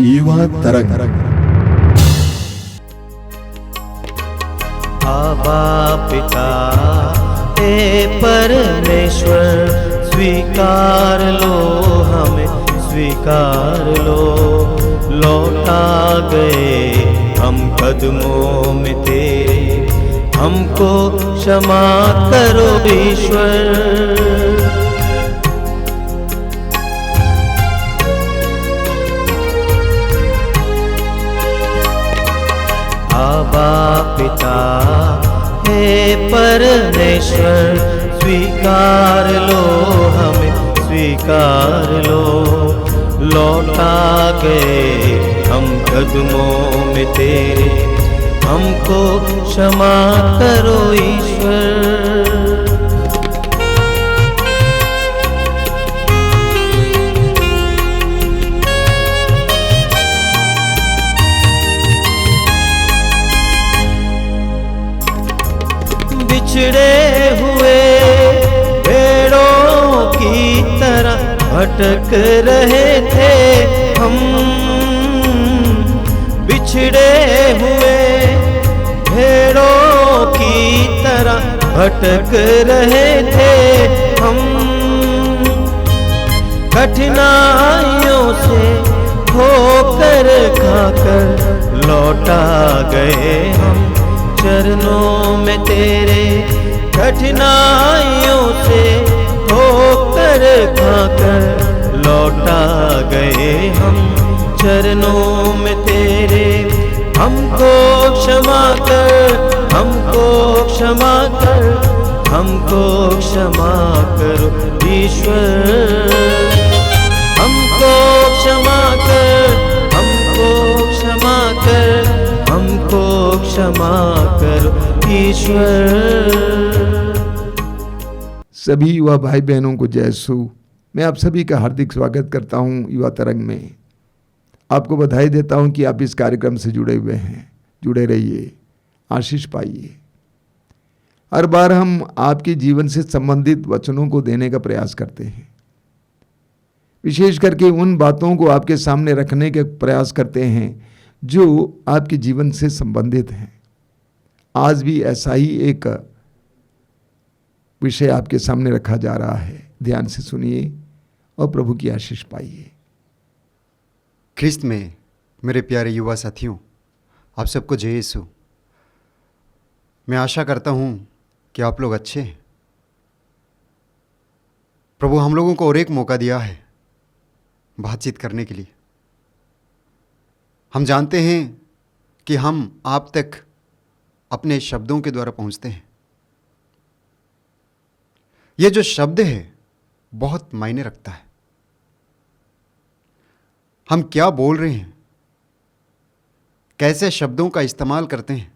युवा तरंग। आबा पिता हे परमेश्वर, स्वीकार लो हमें, स्वीकार लो। लौटा गए हम कदमों में तेरे, हमको क्षमा करो ईश्वर। आबा पिता हे परमेश्वर, स्वीकार लो हमें, स्वीकार लो। लौटा गए हम कदमों में तेरे, हमको क्षमा करो ईश्वर। बिछड़े हुए भेड़ों की तरह भटक रहे थे हम, बिछड़े हुए भेड़ों की तरह भटक रहे थे हम। कठिनाइयों से होकर खाकर लौटा गए हम चरणों में तेरे। कठिनाइयों से होकर खाकर लौटा गए हम चरणों में तेरे। हमको क्षमा कर, हमको क्षमा कर, हमको क्षमा करो ईश्वर। हमको क्षमा कर, हमको क्षमा कर, हमको क्षमा करो ईश्वर। सभी युवा भाई बहनों को जय सु। मैं आप सभी का हार्दिक स्वागत करता हूं युवा तरंग में। आपको बधाई देता हूं कि आप इस कार्यक्रम से जुड़े हुए हैं। जुड़े रहिए, आशीष पाइए। हर बार हम आपके जीवन से संबंधित वचनों को देने का प्रयास करते हैं, विशेष करके उन बातों को आपके सामने रखने का प्रयास करते हैं जो आपके जीवन से संबंधित हैं। आज भी ऐसा ही एक विषय आपके सामने रखा जा रहा है। ध्यान से सुनिए और प्रभु की आशीष पाइए। ख्रिस्त में मेरे प्यारे युवा साथियों, आप सबको जय यीशु। मैं आशा करता हूं कि आप लोग अच्छे हैं। प्रभु हम लोगों को और एक मौका दिया है बातचीत करने के लिए। हम जानते हैं कि हम आप तक अपने शब्दों के द्वारा पहुंचते हैं। ये जो शब्द है बहुत मायने रखता है। हम क्या बोल रहे हैं, कैसे शब्दों का इस्तेमाल करते हैं,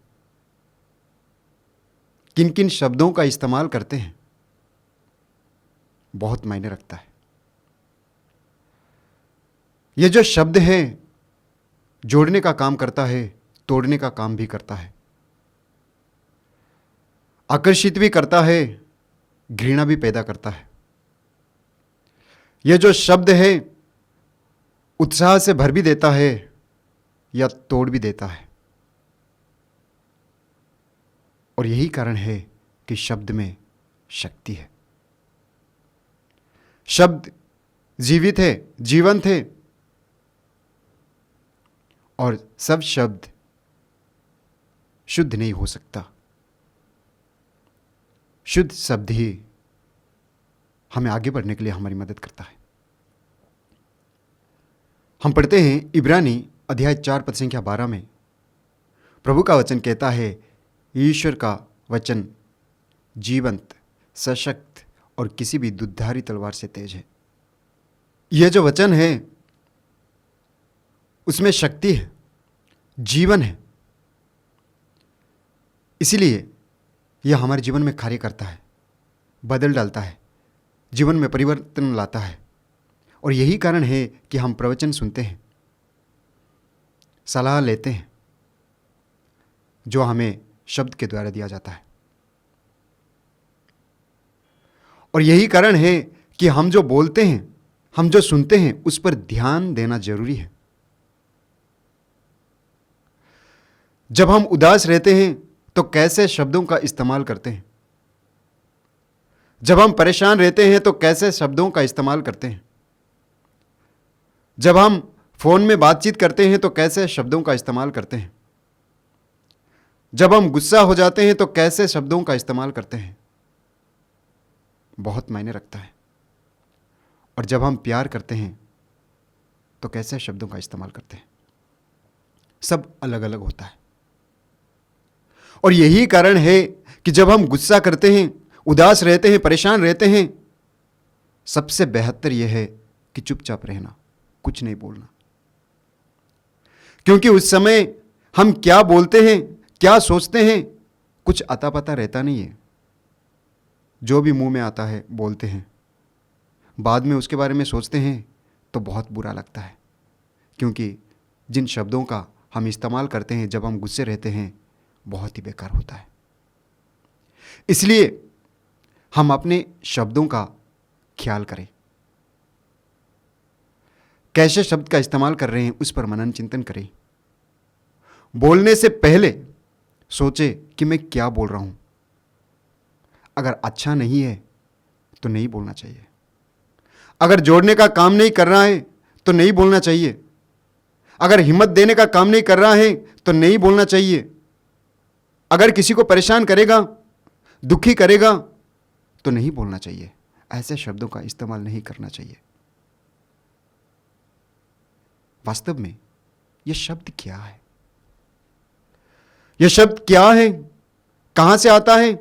किन किन शब्दों का इस्तेमाल करते हैं, बहुत मायने रखता है। ये जो शब्द है जोड़ने का काम करता है, तोड़ने का काम भी करता है, आकर्षित भी करता है, घृणा भी पैदा करता है। यह जो शब्द है उत्साह से भर भी देता है या तोड़ भी देता है। और यही कारण है कि शब्द में शक्ति है। शब्द जीवित है, जीवंत है, और सब शब्द शुद्ध नहीं हो सकता। शुद्ध शब्द ही हमें आगे बढ़ने के लिए हमारी मदद करता है। हम पढ़ते हैं इब्रानी अध्याय 4 पद संख्या 12 में प्रभु का वचन कहता है, ईश्वर का वचन जीवंत, सशक्त और किसी भी दुधारी तलवार से तेज है। यह जो वचन है उसमें शक्ति है, जीवन है। इसीलिए यह हमारे जीवन में कार्य करता है, बदल डालता है, जीवन में परिवर्तन लाता है। और यही कारण है कि हम प्रवचन सुनते हैं, सलाह लेते हैं, जो हमें शब्द के द्वारा दिया जाता है। और यही कारण है कि हम जो बोलते हैं हम जो सुनते हैं उस पर ध्यान देना जरूरी है। जब हम उदास रहते हैं तो कैसे शब्दों का इस्तेमाल करते हैं? जब हम परेशान रहते हैं तो कैसे शब्दों का इस्तेमाल करते हैं? जब हम फोन में बातचीत करते हैं तो कैसे शब्दों का इस्तेमाल करते हैं? जब हम गुस्सा हो जाते हैं तो कैसे शब्दों का इस्तेमाल करते हैं? बहुत मायने रखता है। और जब हम प्यार करते हैं तो कैसे शब्दों का इस्तेमाल करते हैं? सब अलग अलग होता है। और यही कारण है कि जब हम गुस्सा करते हैं, उदास रहते हैं, परेशान रहते हैं, सबसे बेहतर यह है कि चुपचाप रहना, कुछ नहीं बोलना। क्योंकि उस समय हम क्या बोलते हैं, क्या सोचते हैं, कुछ अता पता रहता नहीं है। जो भी मुंह में आता है बोलते हैं, बाद में उसके बारे में सोचते हैं तो बहुत बुरा लगता है। क्योंकि जिन शब्दों का हम इस्तेमाल करते हैं जब हम गुस्से रहते हैं, बहुत ही बेकार होता है। इसलिए हम अपने शब्दों का ख्याल करें। कैसे शब्द का इस्तेमाल कर रहे हैं उस पर मनन चिंतन करें। बोलने से पहले सोचे कि मैं क्या बोल रहा हूं। अगर अच्छा नहीं है तो नहीं बोलना चाहिए। अगर जोड़ने का काम नहीं कर रहा है तो नहीं बोलना चाहिए। अगर हिम्मत देने का काम नहीं कर रहा है तो नहीं बोलना चाहिए। अगर किसी को परेशान करेगा, दुखी करेगा तो नहीं बोलना चाहिए। ऐसे शब्दों का इस्तेमाल नहीं करना चाहिए। वास्तव में यह शब्द क्या है? यह शब्द क्या है? कहां से आता है?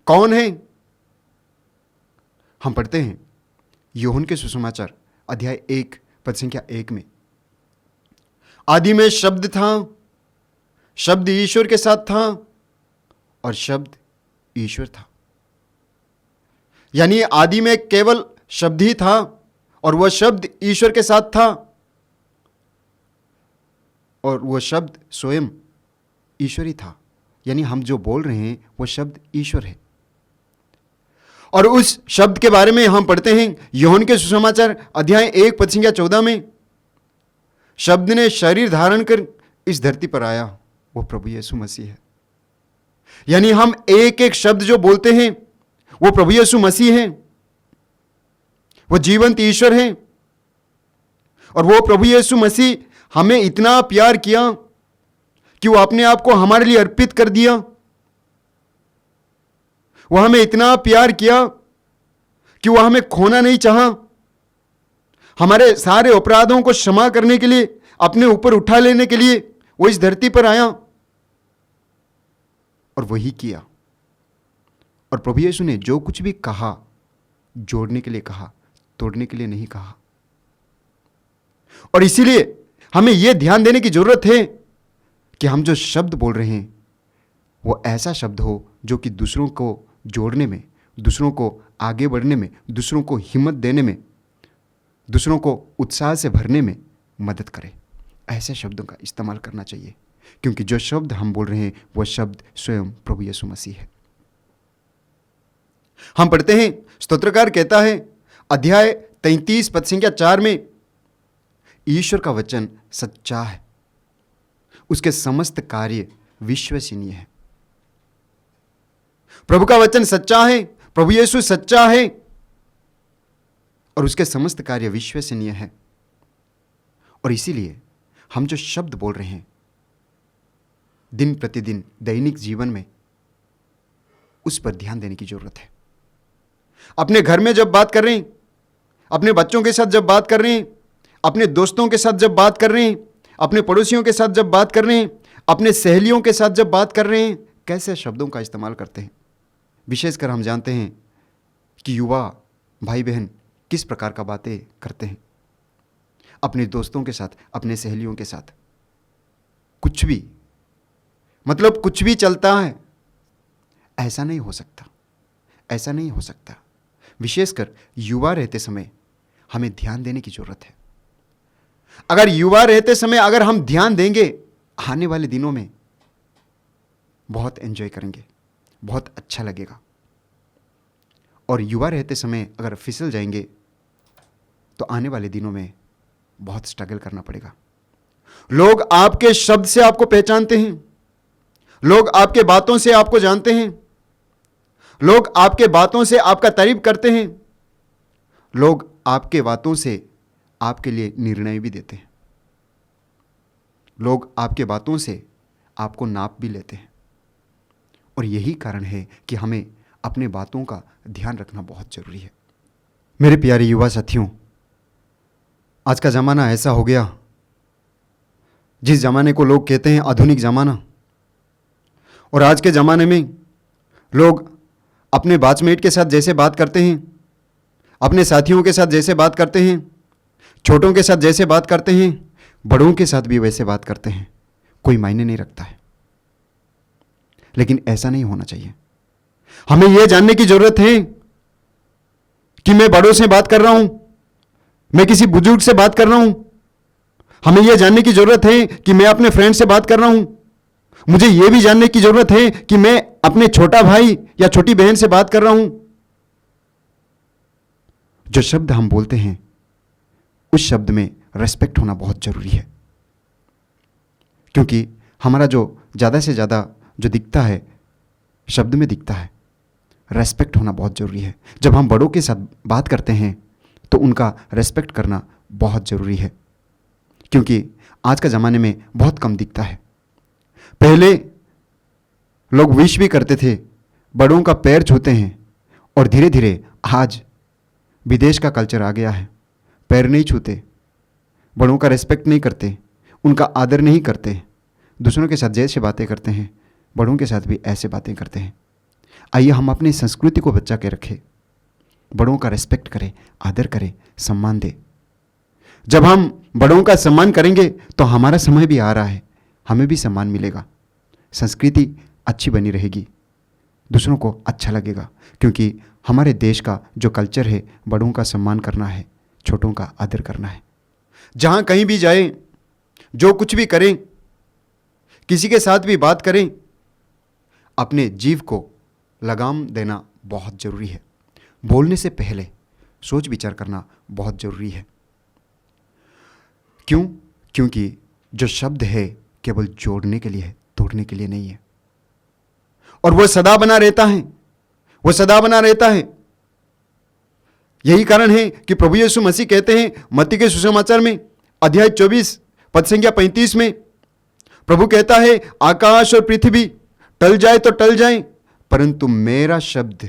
कौन है? हम पढ़ते हैं यूहन्ना के सुसमाचार अध्याय 1 पद संख्या 1 में, आदि में शब्द था, शब्द ईश्वर के साथ था और शब्द ईश्वर था। यानी आदि में केवल शब्द ही था और वह शब्द ईश्वर के साथ था और वह शब्द स्वयं ईश्वर ही था। यानी हम जो बोल रहे हैं वह शब्द ईश्वर है। और उस शब्द के बारे में हम पढ़ते हैं यूहन्ना के सुसमाचार अध्याय 1 पद संख्या 14 में, शब्द ने शरीर धारण कर इस धरती पर आया, वो प्रभु यीशु मसीह है। यानी हम एक एक शब्द जो बोलते हैं वो प्रभु यीशु मसीह है। वो जीवंत ईश्वर है और वो प्रभु यीशु मसीह हमें इतना प्यार किया कि वो अपने आप को हमारे लिए अर्पित कर दिया। वो हमें इतना प्यार किया कि वो हमें खोना नहीं चाहा। हमारे सारे अपराधों को क्षमा करने के लिए, अपने ऊपर उठा लेने के लिए वो इस धरती पर आया और वही किया। और प्रभु यीशु ने जो कुछ भी कहा, जोड़ने के लिए कहा, तोड़ने के लिए नहीं कहा। और इसीलिए हमें यह ध्यान देने की जरूरत है कि हम जो शब्द बोल रहे हैं वो ऐसा शब्द हो जो कि दूसरों को जोड़ने में, दूसरों को आगे बढ़ने में, दूसरों को हिम्मत देने में, दूसरों को उत्साह से भरने में मदद करे। ऐसे शब्दों का इस्तेमाल करना चाहिए, क्योंकि जो शब्द हम बोल रहे हैं वह शब्द स्वयं प्रभु यीशु मसीह है। हम पढ़ते हैं, स्तोत्रकार कहता है अध्याय 33 पद संख्या 4 में, ईश्वर का वचन सच्चा है, उसके समस्त कार्य विश्वसनीय है। प्रभु का वचन सच्चा है, प्रभु यीशु सच्चा है और उसके समस्त कार्य विश्वसनीय है। और इसीलिए हम जो शब्द बोल रहे हैं दिन प्रतिदिन दैनिक जीवन में, उस पर ध्यान देने की जरूरत है। अपने घर में जब बात कर रहे हैं, अपने बच्चों के साथ जब बात कर रहे हैं, अपने दोस्तों के साथ जब बात कर रहे हैं, अपने पड़ोसियों के साथ जब बात कर रहे हैं, अपने सहेलियों के साथ जब बात कर रहे हैं, कैसे शब्दों का इस्तेमाल करते हैं। विशेषकर हम जानते हैं कि युवा भाई बहन किस प्रकार का बातें करते हैं अपने दोस्तों के साथ, अपने सहेलियों के साथ। कुछ भी, मतलब कुछ भी चलता है। ऐसा नहीं हो सकता, ऐसा नहीं हो सकता। विशेषकर युवा रहते समय हमें ध्यान देने की जरूरत है। अगर युवा रहते समय अगर हम ध्यान देंगे, आने वाले दिनों में बहुत एंजॉय करेंगे, बहुत अच्छा लगेगा। और युवा रहते समय अगर फिसल जाएंगे तो आने वाले दिनों में बहुत स्ट्रगल करना पड़ेगा। लोग आपके शब्द से आपको पहचानते हैं, लोग आपके बातों से आपको जानते हैं, लोग आपके बातों से आपका तारीफ करते हैं, लोग आपके बातों से आपके लिए निर्णय भी देते हैं, लोग आपके बातों से आपको नाप भी लेते हैं। और यही कारण है कि हमें अपने बातों का ध्यान रखना बहुत जरूरी है। मेरे प्यारे युवा साथियों, आज का ज़माना ऐसा हो गया, जिस ज़माने को लोग कहते हैं आधुनिक ज़माना, और आज के ज़माने में लोग अपने बैचमेट के साथ जैसे बात करते हैं, अपने साथियों के साथ जैसे बात करते हैं, छोटों के साथ जैसे बात करते हैं, बड़ों के साथ भी वैसे बात करते हैं, कोई मायने नहीं रखता है। लेकिन ऐसा नहीं होना चाहिए। हमें यह जानने की जरूरत है कि मैं बड़ों से बात कर रहा हूं, मैं किसी बुजुर्ग से बात कर रहा हूं। हमें यह जानने की जरूरत है कि मैं अपने फ्रेंड से बात कर रहा हूं। मुझे यह भी जानने की जरूरत है कि मैं अपने छोटा भाई या छोटी बहन से बात कर रहा हूं। जो शब्द हम बोलते हैं उस शब्द में रेस्पेक्ट होना बहुत जरूरी है, क्योंकि हमारा जो ज़्यादा से ज़्यादा जो दिखता है शब्द में दिखता है। रेस्पेक्ट होना बहुत ज़रूरी है। जब हम बड़ों के साथ बात करते हैं तो उनका रेस्पेक्ट करना बहुत ज़रूरी है, क्योंकि आज के ज़माने में बहुत कम दिखता है। पहले लोग विश भी करते थे, बड़ों का पैर छूते हैं, और धीरे धीरे आज विदेश का कल्चर आ गया है। पैर नहीं छूते, बड़ों का रेस्पेक्ट नहीं करते, उनका आदर नहीं करते, दूसरों के साथ जैसे बातें करते हैं बड़ों के साथ भी ऐसे बातें करते हैं। आइए हम अपनी संस्कृति को बचा के रखें, बड़ों का रेस्पेक्ट करें, आदर करें, सम्मान दें। जब हम बड़ों का सम्मान करेंगे तो हमारा समय भी आ रहा है, हमें भी सम्मान मिलेगा, संस्कृति अच्छी बनी रहेगी, दूसरों को अच्छा लगेगा, क्योंकि हमारे देश का जो कल्चर है बड़ों का सम्मान करना है, छोटों का आदर करना है। जहाँ कहीं भी जाएं, जो कुछ भी करें, किसी के साथ भी बात करें, अपने जीव को लगाम देना बहुत ज़रूरी है। बोलने से पहले सोच विचार करना बहुत ज़रूरी है। क्यों? क्योंकि जो शब्द है केवल जोड़ने के लिए है, तोड़ने के लिए नहीं है, और वह सदा बना रहता है, वह सदा बना रहता है। यही कारण है कि प्रभु यीशु मसीह कहते हैं मत्ती के सुसमाचार में अध्याय 24 पद संख्या 35 में, प्रभु कहता है आकाश और पृथ्वी टल जाए तो टल जाए, परंतु मेरा शब्द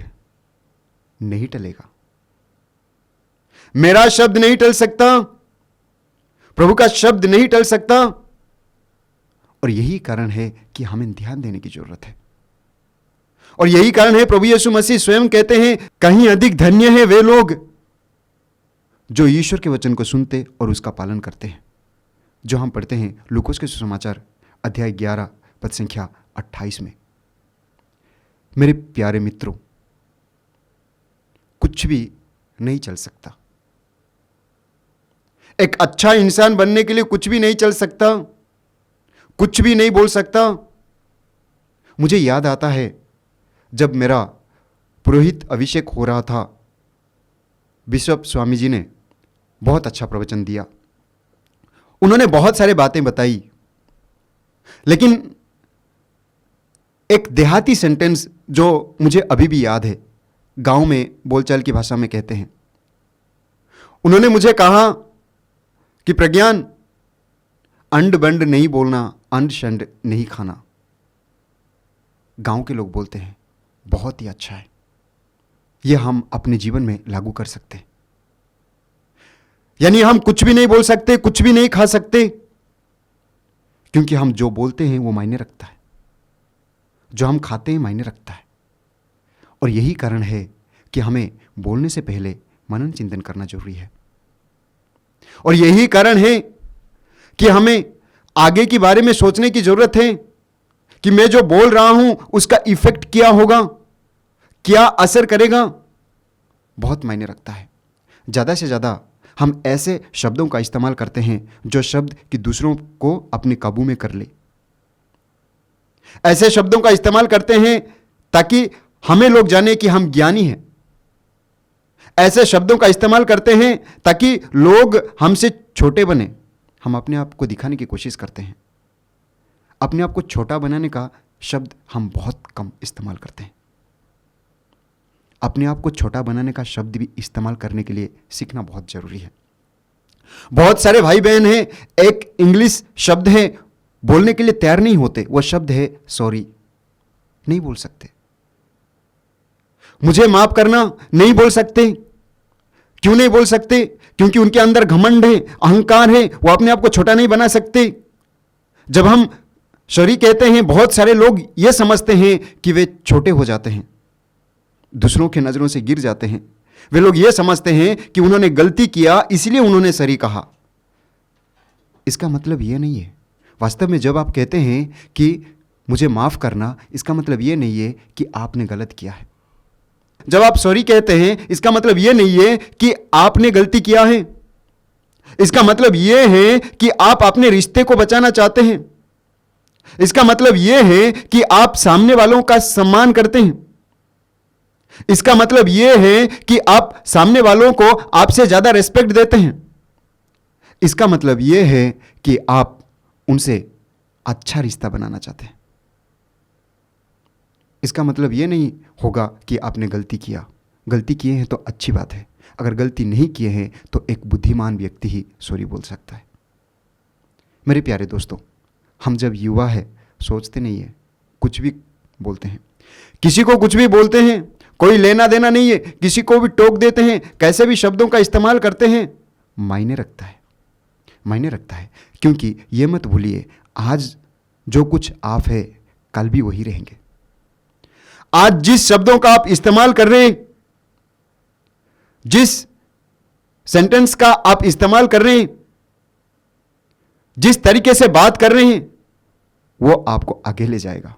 नहीं टलेगा। मेरा शब्द नहीं टल सकता, प्रभु का शब्द नहीं टल सकता। और यही कारण है कि हमें ध्यान देने की जरूरत है, और यही कारण है प्रभु यीशु मसीह स्वयं कहते हैं कहीं अधिक धन्य है वे लोग जो ईश्वर के वचन को सुनते और उसका पालन करते हैं, जो हम पढ़ते हैं लूकोस के सुसमाचार अध्याय 11 पद संख्या 28 में। मेरे प्यारे मित्रों, कुछ भी नहीं चल सकता, एक अच्छा इंसान बनने के लिए कुछ भी नहीं चल सकता, कुछ भी नहीं बोल सकता। मुझे याद आता है जब मेरा पुरोहित अभिषेक हो रहा था, बिशप स्वामी जी ने बहुत अच्छा प्रवचन दिया, उन्होंने बहुत सारी बातें बताई, लेकिन एक देहाती सेंटेंस जो मुझे अभी भी याद है, गांव में बोलचाल की भाषा में कहते हैं, उन्होंने मुझे कहा कि प्रज्ञान, अंड बंड नहीं बोलना, अंड शंड नहीं खाना। गांव के लोग बोलते हैं, बहुत ही अच्छा है, यह हम अपने जीवन में लागू कर सकते हैं। यानी हम कुछ भी नहीं बोल सकते, कुछ भी नहीं खा सकते, क्योंकि हम जो बोलते हैं वो मायने रखता है, जो हम खाते हैं मायने रखता है। और यही कारण है कि हमें बोलने से पहले मनन चिंतन करना जरूरी है, और यही कारण है कि हमें आगे के बारे में सोचने की जरूरत है कि मैं जो बोल रहा हूं उसका इफेक्ट क्या होगा, क्या असर करेगा, बहुत मायने रखता है। ज़्यादा से ज़्यादा हम ऐसे शब्दों का इस्तेमाल करते हैं जो शब्द कि दूसरों को अपने काबू में कर ले। ऐसे शब्दों का इस्तेमाल करते हैं ताकि हमें लोग जाने कि हम ज्ञानी हैं। ऐसे शब्दों का इस्तेमाल करते हैं ताकि लोग हमसे छोटे बने। हम अपने आप को दिखाने की कोशिश करते हैं। अपने आप को छोटा बनाने का शब्द हम बहुत कम इस्तेमाल करते हैं। अपने आप को छोटा बनाने का शब्द भी इस्तेमाल करने के लिए सीखना बहुत जरूरी है। बहुत सारे भाई बहन हैं, एक इंग्लिश शब्द है, बोलने के लिए तैयार नहीं होते। वह शब्द है सॉरी। नहीं बोल सकते। मुझे माफ करना नहीं बोल सकते। क्यों नहीं बोल सकते? क्योंकि उनके अंदर घमंड है, अहंकार है, वो अपने आप को छोटा नहीं बना सकते। जब हम सॉरी कहते हैं, बहुत सारे लोग ये समझते हैं कि वे छोटे हो जाते हैं, दूसरों की नजरों से गिर जाते हैं। वे लोग ये समझते हैं कि उन्होंने गलती किया इसलिए उन्होंने सॉरी कहा। इसका मतलब यह नहीं है। वास्तव में जब आप कहते हैं कि मुझे माफ करना, इसका मतलब यह नहीं है कि आपने गलत किया है। जब आप सॉरी कहते हैं, इसका मतलब यह नहीं है कि आपने गलती किया है। इसका मतलब यह है कि आप अपने रिश्ते को बचाना चाहते हैं। इसका मतलब यह है कि आप सामने वालों का सम्मान करते हैं। इसका मतलब यह है कि आप सामने वालों को आपसे ज्यादा रिस्पेक्ट देते हैं। इसका मतलब यह है कि आप उनसे अच्छा रिश्ता बनाना चाहते हैं। इसका मतलब यह नहीं होगा कि आपने गलती किया। गलती किए हैं तो अच्छी बात है। अगर गलती नहीं किए हैं तो एक बुद्धिमान व्यक्ति ही सॉरी बोल सकता है। मेरे प्यारे दोस्तों, हम जब युवा है सोचते नहीं है, कुछ भी बोलते हैं, किसी को कुछ भी बोलते हैं, कोई लेना देना नहीं है, किसी को भी टोक देते हैं, कैसे भी शब्दों का इस्तेमाल करते हैं। मायने रखता है, मायने रखता है। क्योंकि ये मत भूलिए, आज जो कुछ आप है कल भी वही रहेंगे। आज जिस शब्दों का आप इस्तेमाल कर रहे हैं, जिस सेंटेंस का आप इस्तेमाल कर रहे हैं, जिस तरीके से बात कर रहे हैं, वो आपको आगे ले जाएगा।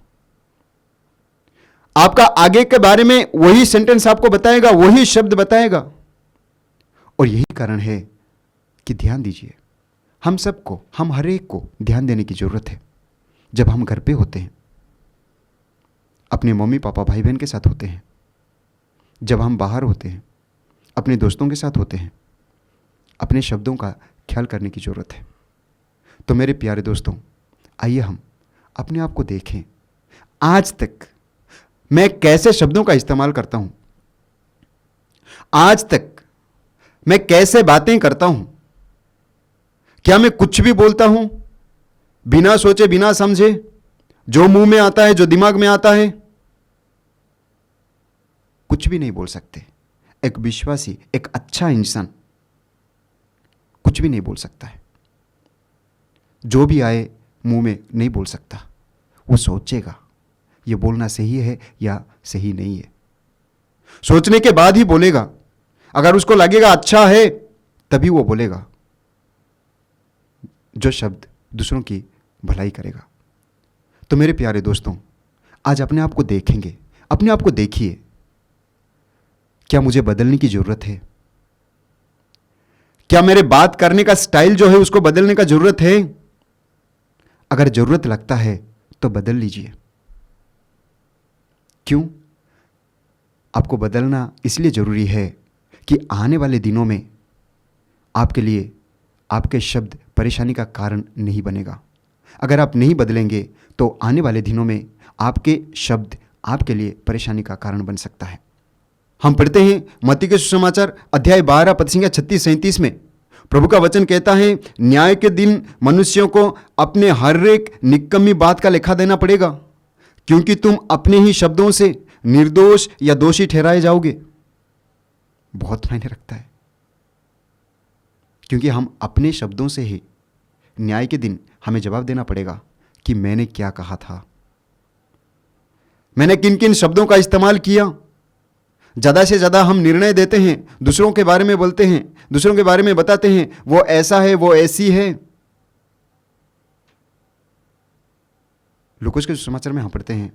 आपका आगे के बारे में वही सेंटेंस आपको बताएगा, वही शब्द बताएगा। और यही कारण है कि ध्यान दीजिए, हम सबको, हम हर एक को ध्यान देने की जरूरत है। जब हम घर पे होते हैं, अपने मम्मी पापा भाई बहन के साथ होते हैं, जब हम बाहर होते हैं, अपने दोस्तों के साथ होते हैं, अपने शब्दों का ख्याल करने की जरूरत है। तो मेरे प्यारे दोस्तों, आइए हम अपने आप को देखें। आज तक मैं कैसे शब्दों का इस्तेमाल करता हूं? आज तक मैं कैसे बातें करता हूं? क्या मैं कुछ भी बोलता हूं बिना सोचे, बिना समझे, जो मुंह में आता है, जो दिमाग में आता है? कुछ भी नहीं बोल सकते। एक विश्वासी, एक अच्छा इंसान कुछ भी नहीं बोल सकता है। जो भी आए मुंह में नहीं बोल सकता। वो सोचेगा ये बोलना सही है या सही नहीं है। सोचने के बाद ही बोलेगा। अगर उसको लगेगा अच्छा है तभी वो बोलेगा, जो शब्द दूसरों की भलाई करेगा। तो मेरे प्यारे दोस्तों, आज अपने आप को देखेंगे, अपने आप को देखिए, क्या मुझे बदलने की जरूरत है? क्या मेरे बात करने का स्टाइल जो है उसको बदलने का जरूरत है? अगर जरूरत लगता है तो बदल लीजिए। क्यों? आपको बदलना इसलिए जरूरी है कि आने वाले दिनों में आपके लिए आपके शब्द परेशानी का कारण नहीं बनेगा। अगर आप नहीं बदलेंगे तो आने वाले दिनों में आपके शब्द आपके लिए परेशानी का कारण बन सकता है। हम पढ़ते हैं मत्ती के सुसमाचार अध्याय 12 पद संख्या 36-37 में प्रभु का वचन कहता है, न्याय के दिन मनुष्यों को अपने हर एक निकम्मी बात का लेखा देना पड़ेगा, क्योंकि तुम अपने ही शब्दों से निर्दोष या दोषी ठहराए जाओगे। बहुत मायने रखता है, क्योंकि हम अपने शब्दों से ही न्याय के दिन हमें जवाब देना पड़ेगा कि मैंने क्या कहा था, मैंने किन किन शब्दों का इस्तेमाल किया। ज़्यादा से ज़्यादा हम निर्णय देते हैं, दूसरों के बारे में बोलते हैं, दूसरों के बारे में बताते हैं, वो ऐसा है, वो ऐसी है। लूकास के सुसमाचार में हम पढ़ते हैं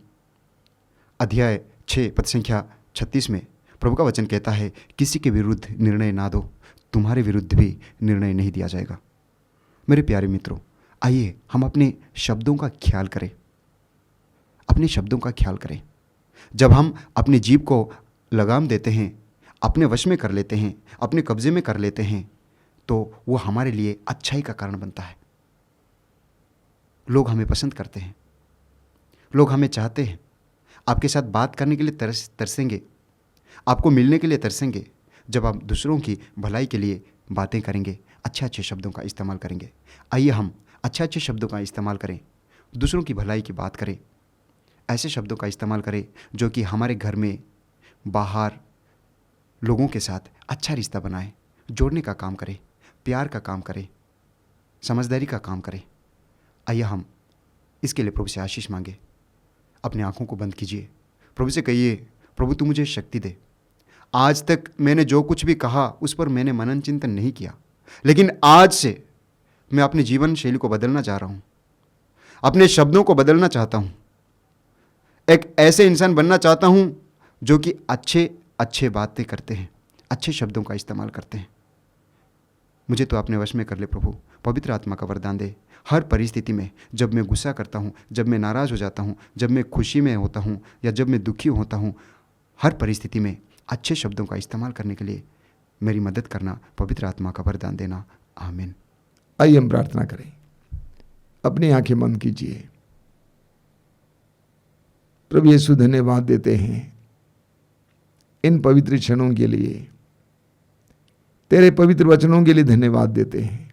अध्याय 6 पद संख्या 36 में प्रभु का वचन कहता है, किसी के विरुद्ध निर्णय ना दो, तुम्हारे विरुद्ध भी निर्णय नहीं दिया जाएगा। मेरे प्यारे मित्रों, आइए हम अपने शब्दों का ख्याल करें, अपने शब्दों का ख्याल करें। जब हम अपनी जीभ को लगाम देते हैं, अपने वश में कर लेते हैं, अपने कब्जे में कर लेते हैं, तो वो हमारे लिए अच्छाई का कारण बनता है। लोग हमें पसंद करते हैं, लोग हमें चाहते हैं, आपके साथ बात करने के लिए तरसेंगे, आपको मिलने के लिए तरसेंगे जब आप दूसरों की भलाई के लिए बातें करेंगे, अच्छे अच्छे शब्दों का इस्तेमाल करेंगे। आइए हम अच्छे अच्छे शब्दों का इस्तेमाल करें, दूसरों की भलाई की बात करें, ऐसे शब्दों का इस्तेमाल करें जो कि हमारे घर में, बाहर लोगों के साथ अच्छा रिश्ता बनाए, जोड़ने का काम करे, प्यार का काम करे, समझदारी का काम करे। आइए हम इसके लिए प्रभु से आशीष मांगे। अपनी आंखों को बंद कीजिए, प्रभु से कहिए, प्रभु तू मुझे शक्ति दे। आज तक मैंने जो कुछ भी कहा उस पर मैंने मनन चिंतन नहीं किया, लेकिन आज से मैं अपनी जीवन शैली को बदलना चाह रहा हूँ, अपने शब्दों को बदलना चाहता हूँ, एक ऐसे इंसान बनना चाहता हूँ जो कि अच्छे बातें करते हैं, अच्छे शब्दों का इस्तेमाल करते हैं। मुझे तो अपने वश में कर ले प्रभु, पवित्र आत्मा का वरदान दे। हर परिस्थिति में, जब मैं गुस्सा करता हूँ, जब मैं नाराज़ हो जाता हूँ, जब मैं खुशी में होता हूँ या जब मैं दुखी होता हूँ, हर परिस्थिति में अच्छे शब्दों का इस्तेमाल करने के लिए मेरी मदद करना, पवित्र आत्मा का वरदान देना। आमीन। आइए हम प्रार्थना करें। अपनी आंखें बंद कीजिए। प्रभु यीशु, धन्यवाद देते हैं इन पवित्र क्षणों के लिए, तेरे पवित्र वचनों के लिए धन्यवाद देते हैं।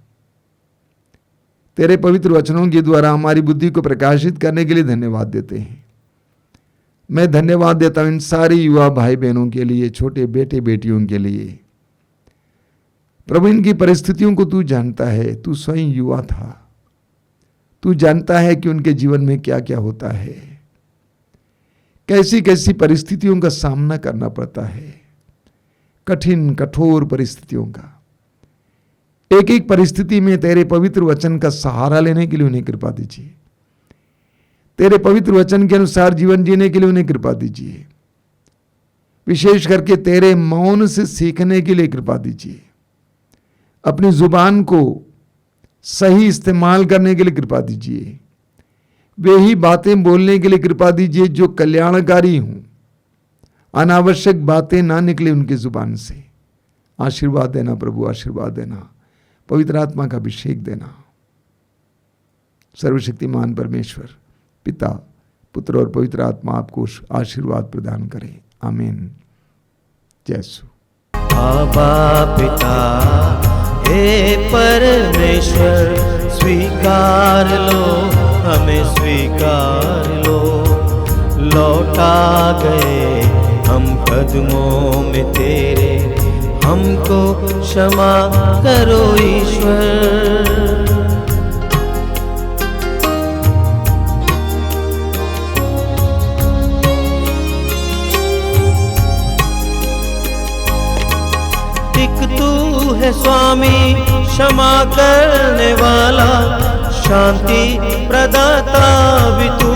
तेरे पवित्र वचनों के द्वारा हमारी बुद्धि को प्रकाशित करने के लिए धन्यवाद देते हैं। मैं धन्यवाद देता हूं इन सारे युवा भाई बहनों के लिए, छोटे बेटे बेटियों के लिए। प्रभु, इनकी परिस्थितियों को तू जानता है, तू स्वयं युवा था, तू जानता है कि उनके जीवन में क्या क्या होता है, कैसी कैसी परिस्थितियों का सामना करना पड़ता है, कठिन कठोर परिस्थितियों का। एक एक परिस्थिति में तेरे पवित्र वचन का सहारा लेने के लिए उन्हें कृपा दीजिए, तेरे पवित्र वचन के अनुसार जीवन जीने के लिए उन्हें कृपा दीजिए, विशेष करके तेरे मौन से सीखने के लिए कृपा दीजिए, अपनी जुबान को सही इस्तेमाल करने के लिए कृपा दीजिए, वे ही बातें बोलने के लिए कृपा दीजिए जो कल्याणकारी हों, अनावश्यक बातें ना निकले उनकी जुबान से। आशीर्वाद देना प्रभु, आशीर्वाद देना, पवित्र आत्मा का अभिषेक देना। सर्वशक्तिमान परमेश्वर पिता, पुत्र और पवित्र आत्मा आपको आशीर्वाद प्रदान करें। आमीन। जय यीशु। आबा पिता, हे परमेश्वर, स्वीकार लो, हमें स्वीकार लो। लौटा गए हम कदमों में तेरे, हमको क्षमा करो ईश्वर। एक तू है स्वामी, क्षमा करने वाला, शांति प्रदाता भी तू।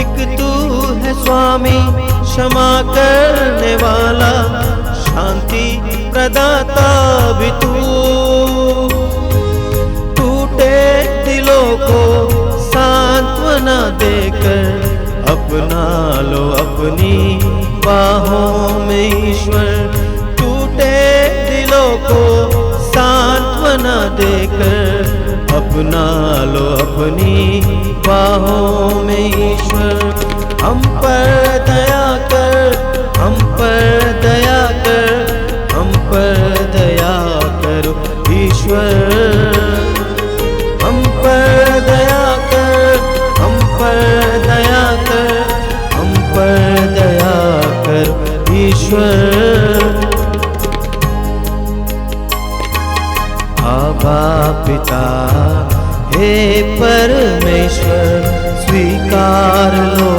एक तू है स्वामी, क्षमा करने वाला, शांति प्रदाता भी तू। टूटे दिलों को सांत्वना देकर अपना लो अपनी बाहों में ईश्वर। टूटे दिलों को सांत्वना देकर अपना लो अपनी बाहों में ईश्वर। हम पर दया कर, हम पर दया कर, हम पर दया करो ईश्वर। हम पर दया कर, हम पर दया कर, हम पर दया कर ईश्वर। आबा पिता, हे परमेश्वर, स्वीकार लो,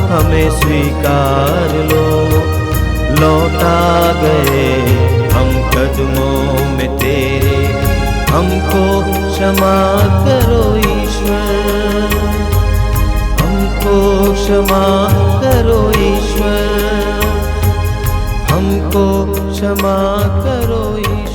हमें स्वीकार लो। लौटा गए हम कदमों में तेरे, हमको क्षमा करो ईश्वर। हमको क्षमा करो ईश्वर, हमको क्षमा करो ईश्वर।